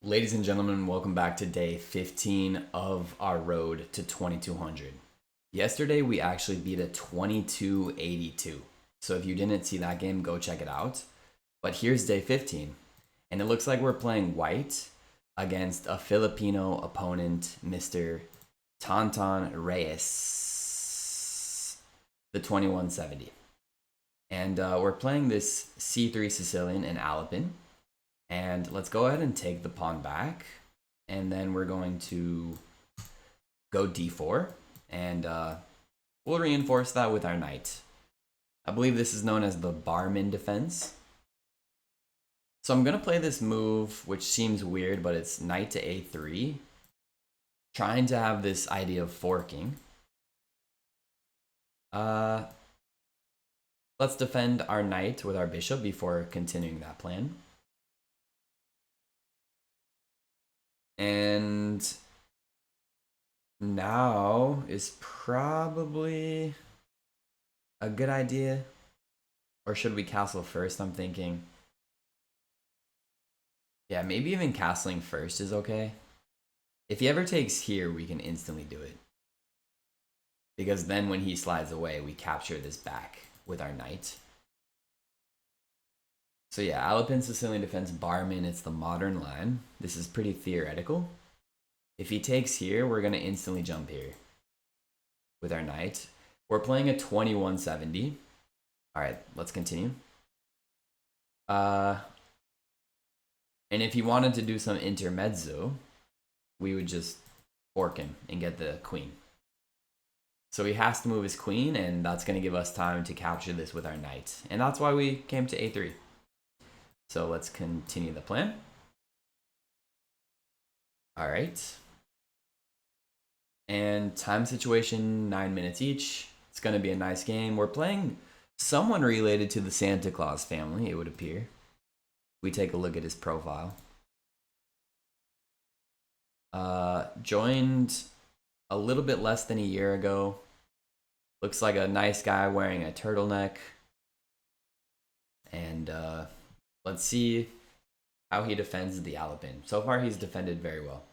Ladies and gentlemen, welcome back to day 15 of our road to 2200. Yesterday, we actually beat a 2282. So if you didn't see that game, go check it out. But here's day 15. And it looks like we're playing white against a Filipino opponent, Mr. Tantan Reyes, the 2170. And we're playing this C3 Sicilian and Alpin. And let's go ahead and take the pawn back. And then we're going to go d4. And we'll reinforce that with our knight. I believe this is known as the barman defense. So I'm going to play this move, which seems weird, but it's knight to a3. Trying to have this idea of forking. Let's defend our knight with our bishop before continuing that plan. And now is probably a good idea. Or should we castle first? I'm thinking. Yeah, maybe even castling first is okay. If he ever takes here, we can instantly do it. Because then when he slides away, we capture this back with our knight. So yeah, Alpin Sicilian defense, barman, it's the modern line. This is pretty theoretical. If he takes here, we're going to instantly jump here with our knight. We're playing a 2170. All right, let's continue. And if he wanted to do some intermezzo, we would just fork him and get the queen. So he has to move his queen, and that's going to give us time to capture this with our knight. And that's why we came to a3. So let's continue the plan. All right. And time situation, 9 minutes each. It's going to be a nice game. We're playing someone related to the Santa Claus family, it would appear. We take a look at his profile. Joined a little bit less than a year ago. Looks like a nice guy wearing a turtleneck. And let's see how he defends the Alpin. So far, he's defended very well.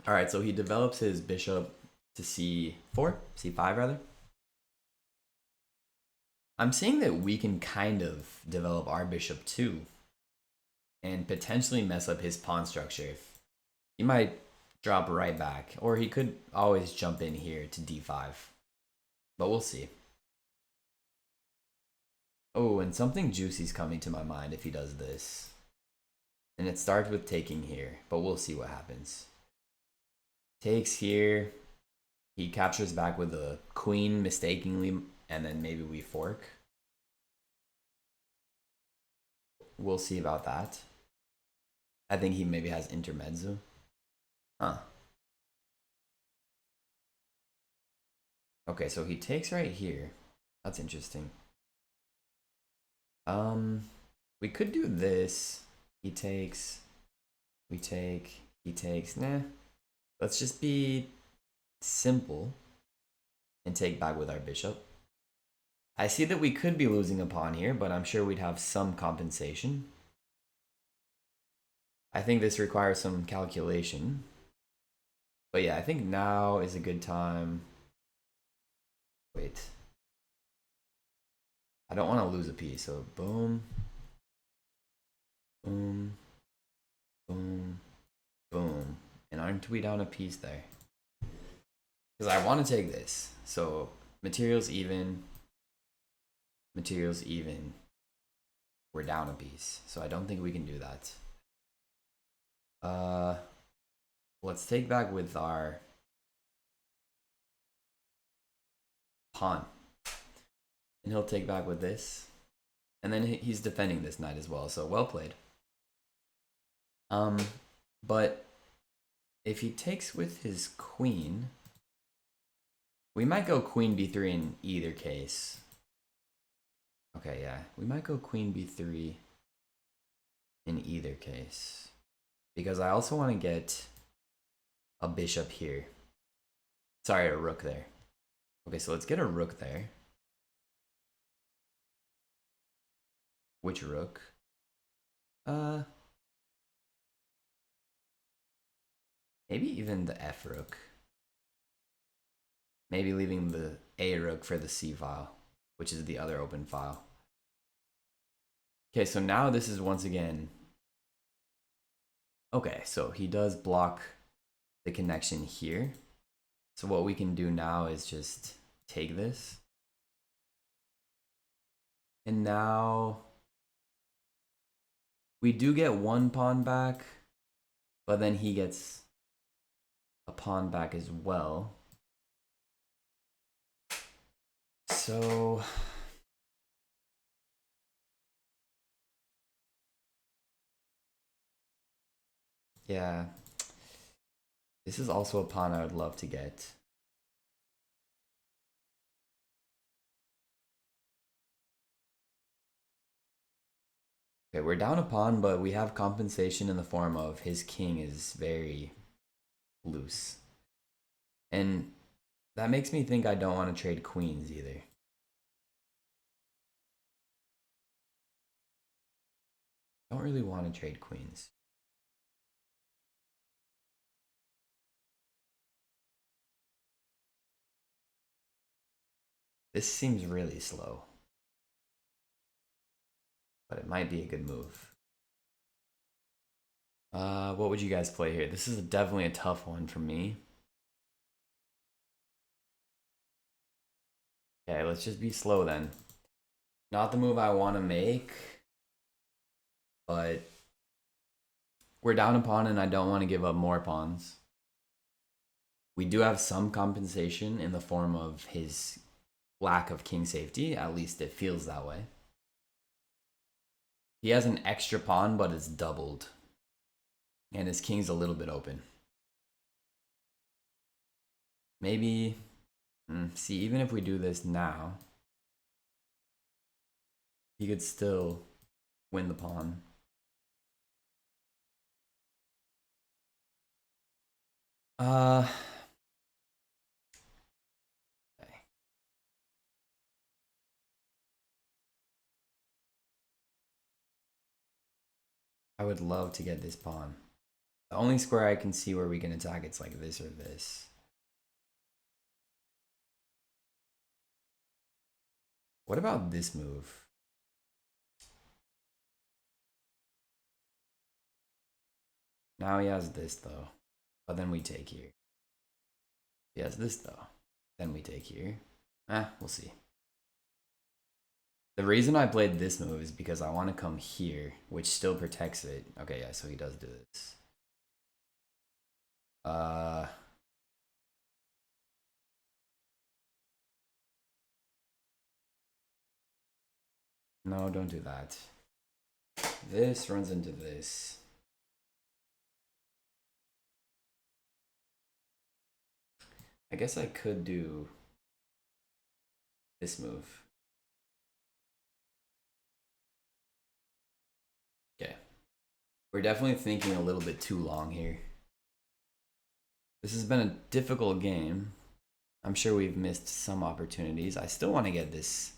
All right, so he develops his bishop to c4, c5 rather. I'm seeing that we can kind of develop our bishop too and potentially mess up his pawn structure. He might drop right back, or he could always jump in here to d5, but we'll see. Oh, and something juicy's coming to my mind if he does this. And it starts with taking here, but we'll see what happens. Takes here. He captures back with the queen mistakenly, and then maybe we fork. We'll see about that. I think he maybe has intermezzo. Huh. Okay, so he takes right here. That's interesting. We could do this. He takes. We take. He takes. Nah. Let's just be simple and take back with our bishop. I see that we could be losing a pawn here, but I'm sure we'd have some compensation. I think this requires some calculation. But yeah, I think now is a good time. Wait. I don't want to lose a piece, so boom. Boom. Boom. Boom. And aren't we down a piece there? Because I want to take this. So materials even. Materials even. We're down a piece. So I don't think we can do that. Let's take back with our pawn. And he'll take back with this. And then he's defending this knight as well. So well played. But if he takes with his queen, we might go queen b3 in either case. Okay, yeah. We might go queen b3 in either case. Because I also want to get a bishop here. Sorry, a rook there. Okay, so let's get a rook there. Which rook? Uh, maybe even the F rook. Maybe leaving the A rook for the C file, which is the other open file. Okay, so now this is once again. Okay, so he does block the connection here. So what we can do now is just take this. And now we do get one pawn back, but then he gets a pawn back as well. So yeah, this is also a pawn I would love to get. Okay, we're down a pawn, but we have compensation in the form of his king is very loose. And that makes me think I don't want to trade queens either. Don't really want to trade queens. This seems really slow, but it might be a good move. What would you guys play here? This is definitely a tough one for me. Okay, let's just be slow then. Not the move I want to make, but we're down a pawn and I don't want to give up more pawns. We do have some compensation in the form of his lack of king safety. At least it feels that way. He has an extra pawn, but it's doubled. And his king's a little bit open. Maybe, see, even if we do this now, he could still win the pawn. Okay. I would love to get this pawn. The only square I can see where we can attack it's like this or this. What about this move? Now he has this though, but then we take here. He has this though, then we take here. We'll see. The reason I played this move is because I want to come here, which still protects it. Okay, yeah, so he does do this. No, don't do that. This runs into this. I guess I could do this move. Okay. We're definitely thinking a little bit too long here. This has been a difficult game. I'm sure we've missed some opportunities. I still want to get this,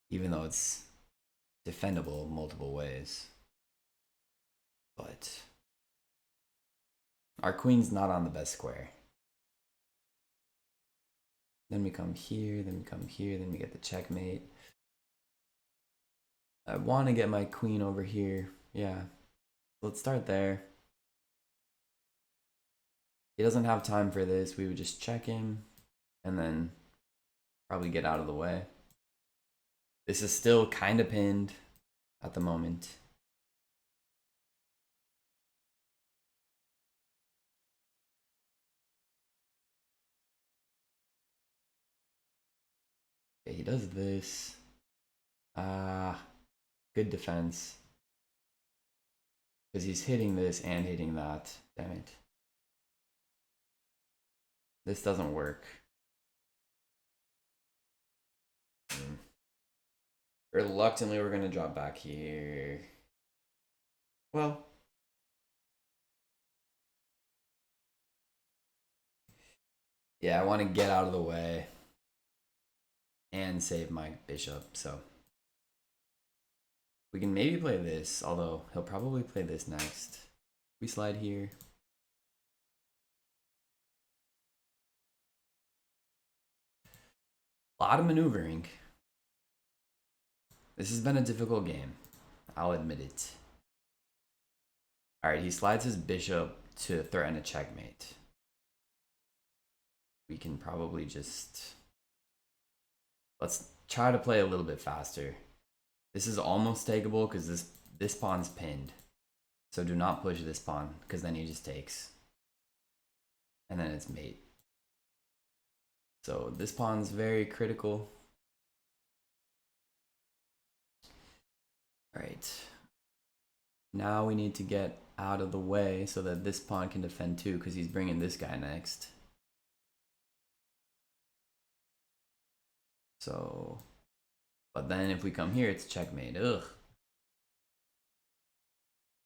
even though it's defendable multiple ways. But our queen's not on the best square. Then we come here, then we come here, then we get the checkmate. I want to get my queen over here. Yeah. Let's start there. He doesn't have time for this. We would just check him and then probably get out of the way. This is still kind of pinned at the moment. Okay, he does this. Good defense. Because he's hitting this and hitting that. Damn it. This doesn't work. Reluctantly, we're going to drop back here. Well. Yeah, I want to get out of the way and save my bishop, so We can maybe play this, although he'll probably play this next. We slide here. A lot of maneuvering. This has been a difficult game. I'll admit it. Alright, he slides his bishop to threaten a checkmate. We can probably just... Let's try to play a little bit faster. This is almost takeable because this pawn's pinned. So do not push this pawn because then he just takes. And then it's mate. So this pawn's very critical. Alright. Now we need to get out of the way so that this pawn can defend too, because he's bringing this guy next. So, but then if we come here, it's checkmate. Ugh.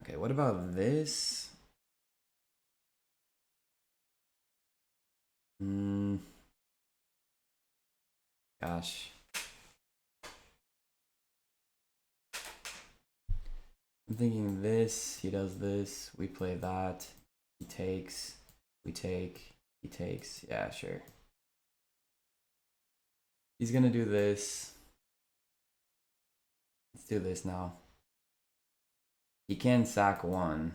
Okay, what about this? Gosh. I'm thinking this, he does this, we play that, he takes, we take, he takes, yeah, sure. He's gonna do this. Let's do this now. He can sack one,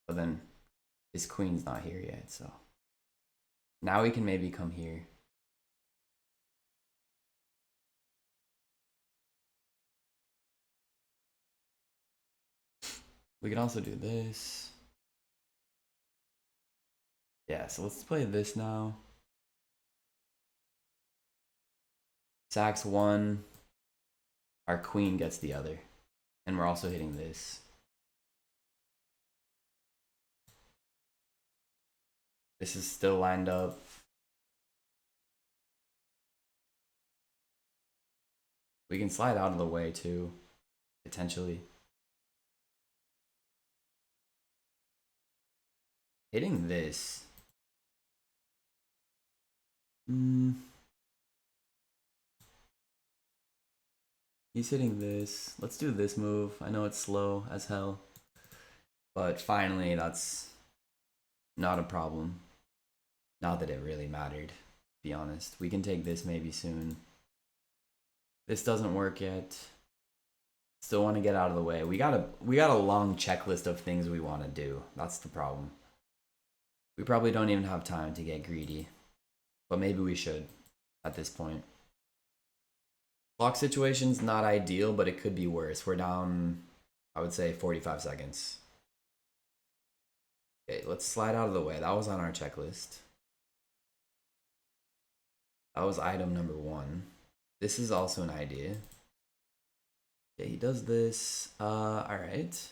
but then his queen's not here yet, so. Now we can maybe come here. We can also do this. Yeah, so let's play this now. Sacks one. Our queen gets the other. And we're also hitting this. This is still lined up. We can slide out of the way too, potentially. Hitting this. He's hitting this. Let's do this move. I know it's slow as hell, but finally that's not a problem. Not that it really mattered, to be honest. We can take this maybe soon. This doesn't work yet. Still want to get out of the way. We got a long checklist of things we want to do. That's the problem. We probably don't even have time to get greedy, but maybe we should at this point. Clock situation's not ideal, but it could be worse. We're down, I would say, 45 seconds. Okay, let's slide out of the way. That was on our checklist. That was item number 1. This is also an idea. Okay, he does this. Alright.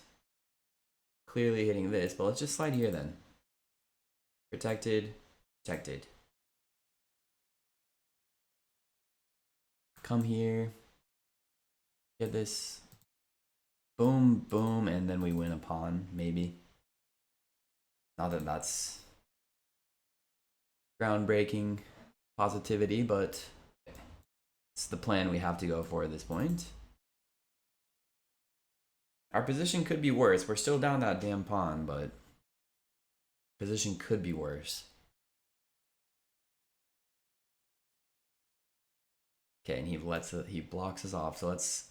Clearly hitting this, but let's just slide here then. Protected, protected. Come here. Get this. Boom, boom, and then we win a pawn, maybe. Not that that's groundbreaking positivity, but it's the plan we have to go for at this point. Our position could be worse. We're still down that damn pawn, but position could be worse. Okay, and he blocks us off. So let's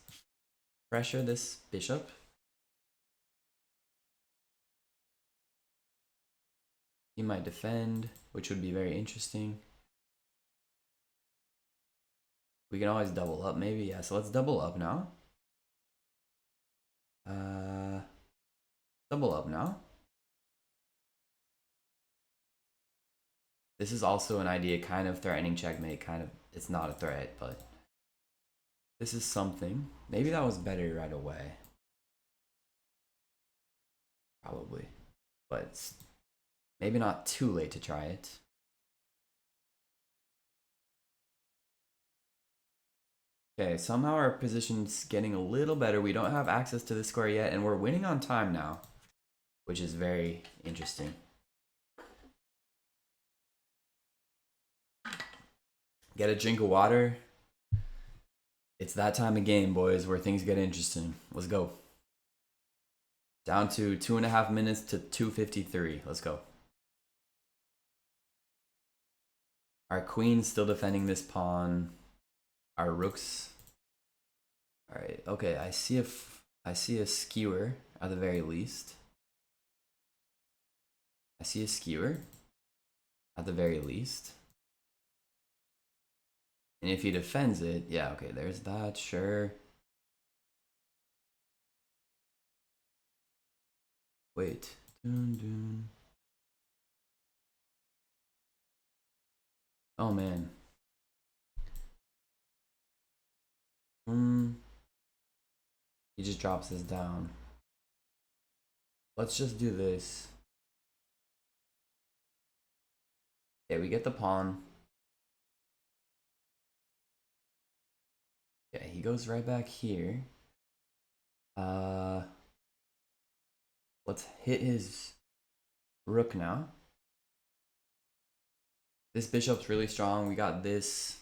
pressure this bishop. He might defend, which would be very interesting. We can always double up, maybe. Yeah, so let's double up now. Double up now. This is also an idea, kind of threatening checkmate, kind of, it's not a threat, but this is something. Maybe that was better right away. Probably, but it's maybe not too late to try it. Okay, somehow our position's getting a little better. We don't have access to the square yet, and we're winning on time now, which is very interesting. Get a drink of water. It's that time of game, boys, where things get interesting. Let's go. Down to 2.5 minutes to 2:53. Let's go. Our queen's still defending this pawn. Our rooks. All right. Okay. I see a skewer at the very least. I see a skewer at the very least. And if he defends it, yeah, okay, there's that, sure. Wait. Oh, man. He just drops this down. Let's just do this. Okay, we get the pawn. Okay, he goes right back here. Let's hit his rook now. This bishop's really strong. We got this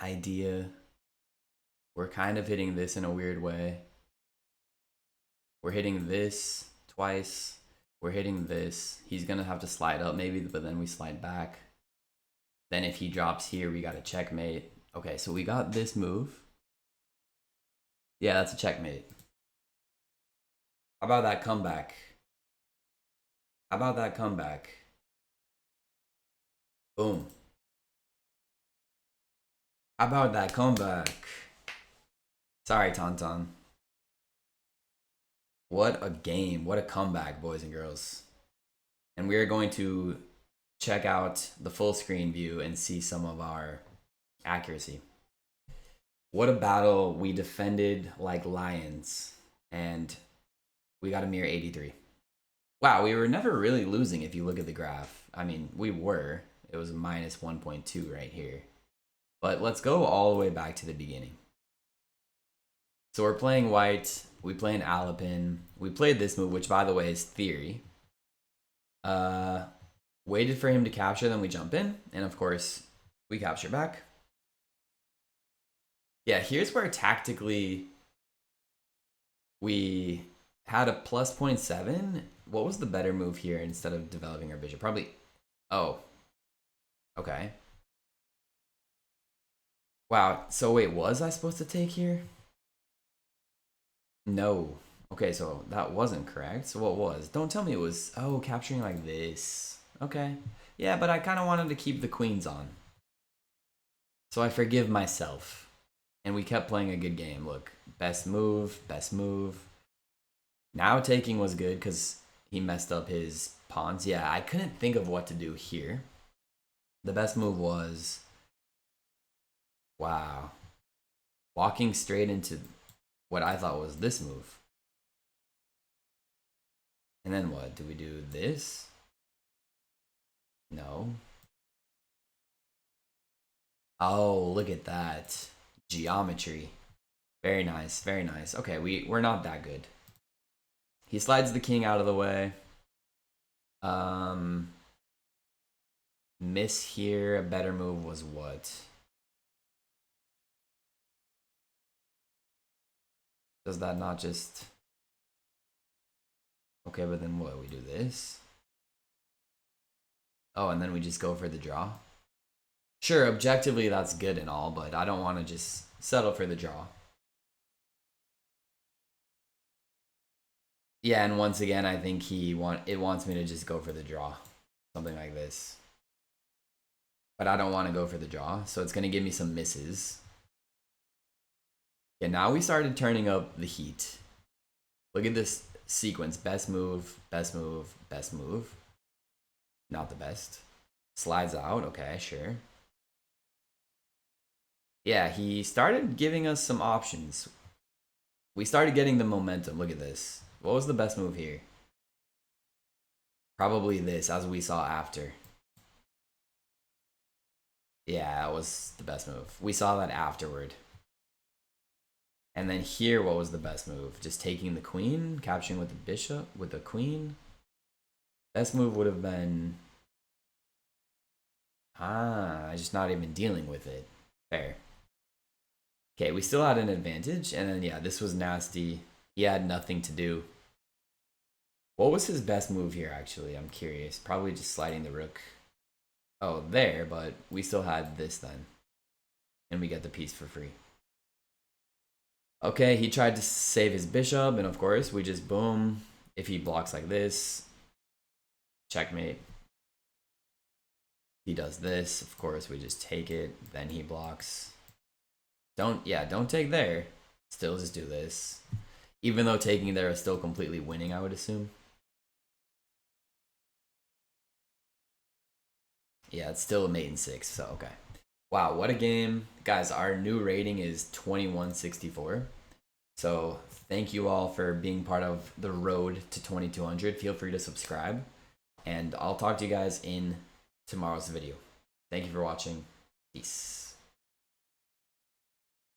idea. We're kind of hitting this in a weird way. We're hitting this twice. We're hitting this. He's gonna have to slide up maybe, but then we slide back. Then if he drops here, we got a checkmate. Okay, so we got this move. Yeah, that's a checkmate. How about that comeback? How about that comeback? Boom. How about that comeback? Sorry, Tauntaun. What a game. What a comeback, boys and girls. And we are going to check out the full screen view and see some of our accuracy. What a battle. We defended like lions. And we got a mere 83. Wow, we were never really losing if you look at the graph. I mean, we were. It was minus 1.2 right here. But let's go all the way back to the beginning. So we're playing white. We play an Alapin. We played this move, which, by the way, is theory. Waited for him to capture, then we jump in. And, of course, we capture back. Yeah, here's where tactically we had a plus 0.7. What was the better move here instead of developing our bishop? Probably... Oh. Okay. Wow, so wait, was I supposed to take here? No. Okay, so that wasn't correct. So what was? Don't tell me it was... Oh, capturing like this. Okay. Yeah, but I kind of wanted to keep the queens on. So I forgive myself. And we kept playing a good game. Look, best move, best move. Now taking was good because he messed up his pawns. Yeah, I couldn't think of what to do here. The best move was... Wow. Walking straight into what I thought was this move. And then what? Do we do this? No. Oh, look at that. Geometry. Very nice, very nice. Okay, we're not that good. He slides the king out of the way. Miss here. A better move was what? Does that not just... Okay, but then what? We do this? Oh, and then we just go for the draw? Sure, objectively that's good and all, but I don't want to just settle for the draw. Yeah, and once again, I think it wants me to just go for the draw. Something like this. But I don't want to go for the draw, so it's going to give me some misses. Yeah, now we started turning up the heat. Look at this sequence. Best move, best move, best move. Not the best. Slides out. Okay, sure. Yeah, he started giving us some options. We started getting the momentum. Look at this. What was the best move here? Probably this, as we saw after. Yeah, that was the best move. We saw that afterward. And then here, what was the best move? Just taking the queen, capturing with the bishop, with the queen. Best move would have been... just not even dealing with it. Fair. Okay, we still had an advantage, and then yeah, this was nasty. He had nothing to do. What was his best move here, actually? I'm curious. Probably just sliding the rook. Oh, there, but we still had this then. And we get the piece for free. Okay, he tried to save his bishop, and of course, we just boom. If he blocks like this, checkmate. He does this, of course, we just take it, then he blocks. Don't take there. Still just do this. Even though taking there is still completely winning, I would assume. Yeah, it's still a mate in 6, so okay. Wow, what a game. Guys, our new rating is 2164. So thank you all for being part of the road to 2200. Feel free to subscribe, and I'll talk to you guys in tomorrow's video. Thank you for watching. Peace.